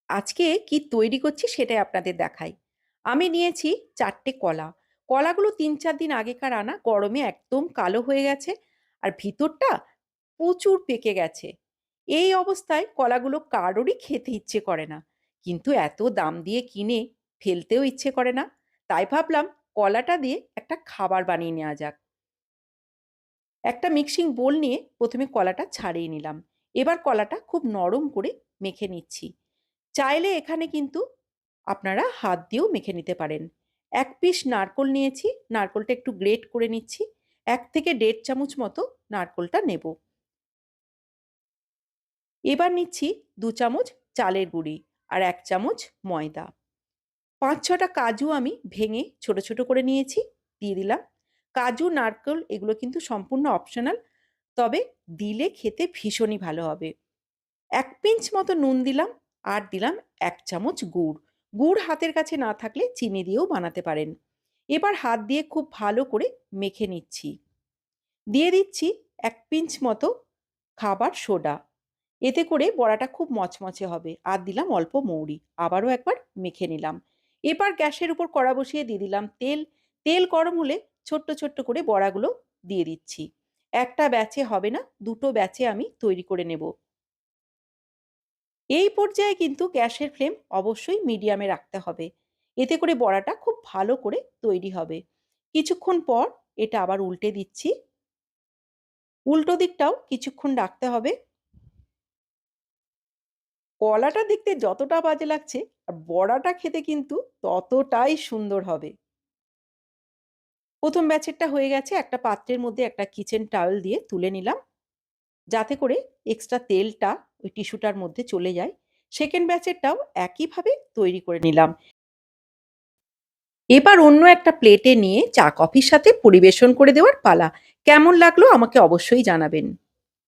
আজকে কি তৈরি করছি সেটাই আপনাদের দেখাই। আমি নিয়েছি ৪ টে কলা। কলাগুলো ৩-৪ দিন আগেকার আনা, গরমে একদম কালো হয়ে গেছে আর ভিতরটা প্রচুর পেকে গেছে। এই অবস্থায় কলাগুলো কারোরই খেতে ইচ্ছে করে না। কিন্তু এত দাম দিয়ে কিনে ফেলতেও ইচ্ছে করে না। তাই ভাবলাম কলাটা দিয়ে একটা খাবার বানিয়ে নেওয়া যাক। একটা মিক্সিং বোল নিয়ে ১ম এ কলাটা ছাড়িয়ে নিলাম। এবার কলাটা খুব নরম করে মেখে নিচ্ছি। চাইলে এখানে কিন্তু আপনারা হাত দিয়েও মেখে নিতে পারেন। ১ পিস নারকোল নিয়েছি, নারকোলটা একটু গ্রেট করে নিচ্ছি। ১ থেকে ১.৫ চামচ মতো নারকোলটা নেব। এবার নিচ্ছি ২ চামচ চালের গুঁড়ি আর ১ চামচ ময়দা। ৫-৬ টা কাজু আমি ভেঙে ছোট, ছোট করে নিয়েছি, দিয়ে দিলাম। কাজু, নারকেল এগুলো কিন্তু সম্পূর্ণ অপশনাল। তবে দিলে খেতে ভীষণই ভালো হবে। ১ পিঞ্চ মতো নুন দিলাম আর দিলাম ১ চামচ গুড়। গুড় হাতের কাছে না থাকলে চিনি দিয়েও বানাতে পারেন। এবার হাত দিয়ে খুব ভালো করে মেখে নিচ্ছি। দিয়ে দিচ্ছি ১ পিঞ্চ মতো খাবার সোডা। এতে করে বড়াটা খুব মচমচে হবে। আর দিলাম অল্প মৌরি। আবারও একবার মেখে নিলাম। এবার গ্যাসের উপর কড়া বসিয়ে দিয়ে দিলাম তেল। তেল গরম হলে ছোট্ট, ছোট্ট করে বড়াগুলো দিয়ে দিচ্ছি। একটা ব্যাচে হবে না, ২ টো ব্যাচে আমি তৈরি করে নেব। এই পর্যায়ে কিন্তু গ্যাসের ফ্লেম অবশ্যই মিডিয়ামে রাখতে হবে। এতে করে বড়াটা খুব ভালো করে তৈরি হবে। কিছুক্ষণ পর এটা আবার উল্টে দিচ্ছি। উল্টো দিকটাও কিছুক্ষণ রাখতে হবে। কলাটা দেখতে যতটা বাজে লাগছে আর বড়াটা খেতে কিন্তু ততটাই সুন্দর হবে। ১ম ব্যাচেরটা হয়ে গেছে, একটা পাত্রের মধ্যে একটা কিচেন টাওয়েল দিয়ে তুলে নিলাম। যাতে করে এক্সট্রা তেলটা ওই টিস্যুটার মধ্যে চলে যায়। 2nd ব্যাচেরটাও একইভাবে তৈরি করে নিলাম। এবার অন্য একটা প্লেটে নিয়ে চা কফির সাথে পরিবেশন করে দেওয়ার পালা। কেমন লাগলো আমাকে অবশ্যই জানাবেন।